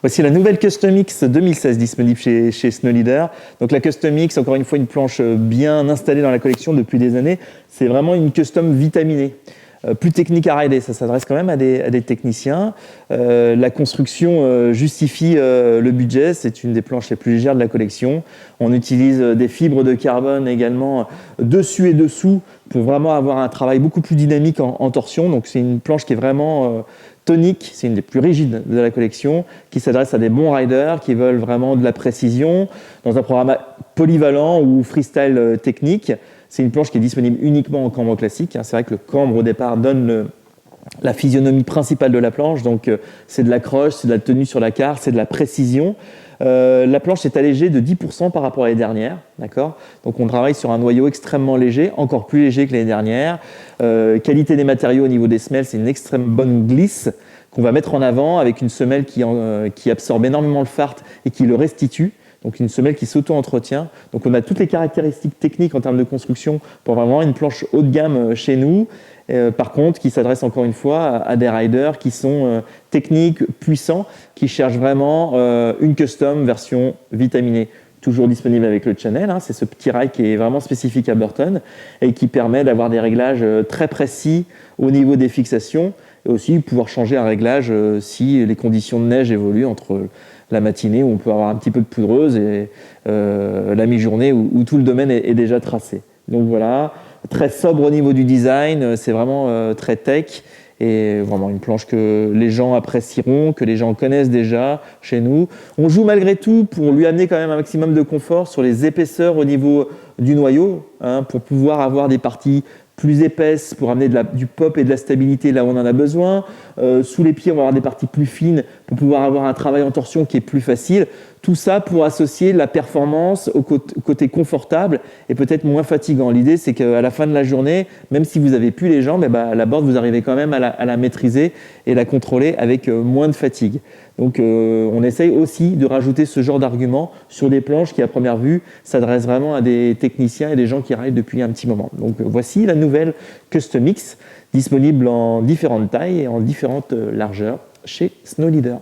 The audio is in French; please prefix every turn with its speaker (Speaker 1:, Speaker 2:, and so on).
Speaker 1: Voici la nouvelle Custom X 2016 disponible chez Snow Leader. Donc la Custom X, encore une fois, une planche bien installée dans la collection depuis des années. C'est vraiment une custom vitaminée. Plus technique à rider, ça s'adresse quand même à des techniciens. La construction justifie le budget, c'est une des planches les plus légères de la collection. On utilise des fibres de carbone également dessus et dessous pour vraiment avoir un travail beaucoup plus dynamique en torsion. Donc c'est une planche qui est vraiment tonique, c'est une des plus rigides de la collection, qui s'adresse à des bons riders qui veulent vraiment de la précision dans un programme polyvalent ou freestyle technique. C'est une planche qui est disponible uniquement en cambre classique. C'est vrai que le cambre au départ donne la physionomie principale de la planche, donc c'est de l'accroche, c'est de la tenue sur la carre, c'est de la précision. La planche est allégée de 10% par rapport à l'année dernière, d'accord ? Donc on travaille sur un noyau extrêmement léger, encore plus léger que l'année dernière. Qualité des matériaux au niveau des semelles, c'est une extrême bonne glisse qu'on va mettre en avant avec une semelle qui absorbe énormément le fart et qui le restitue. Donc une semelle qui s'auto-entretient. Donc on a toutes les caractéristiques techniques en termes de construction pour vraiment une planche haut de gamme chez nous. Par contre, qui s'adresse encore une fois à des riders qui sont techniques, puissants, qui cherchent vraiment une custom version vitaminée. Toujours disponible avec le channel, c'est ce petit rail qui est vraiment spécifique à Burton et qui permet d'avoir des réglages très précis au niveau des fixations et aussi pouvoir changer un réglage si les conditions de neige évoluent entre la matinée où on peut avoir un petit peu de poudreuse et la mi-journée où tout le domaine est déjà tracé. Donc voilà, très sobre au niveau du design, c'est vraiment très tech et vraiment une planche que les gens apprécieront, que les gens connaissent déjà chez nous. On joue malgré tout pour lui amener quand même un maximum de confort sur les épaisseurs au niveau du noyau, pour pouvoir avoir des parties plus épaisses pour amener du pop et de la stabilité là où on en a besoin. Sous les pieds, on va avoir des parties plus fines pour pouvoir avoir un travail en torsion qui est plus facile. Tout ça pour associer la performance au côté confortable et peut-être moins fatigant. L'idée, c'est qu'à la fin de la journée, même si vous n'avez plus les jambes, la board, vous arrivez quand même à la maîtriser et la contrôler avec moins de fatigue. Donc on essaye aussi de rajouter ce genre d'argument sur des planches qui, à première vue, s'adressent vraiment à des techniciens et des gens qui rident depuis un petit moment. Donc voici la nouvelle Custom X, disponible en différentes tailles et en différentes largeurs chez Snow Leader.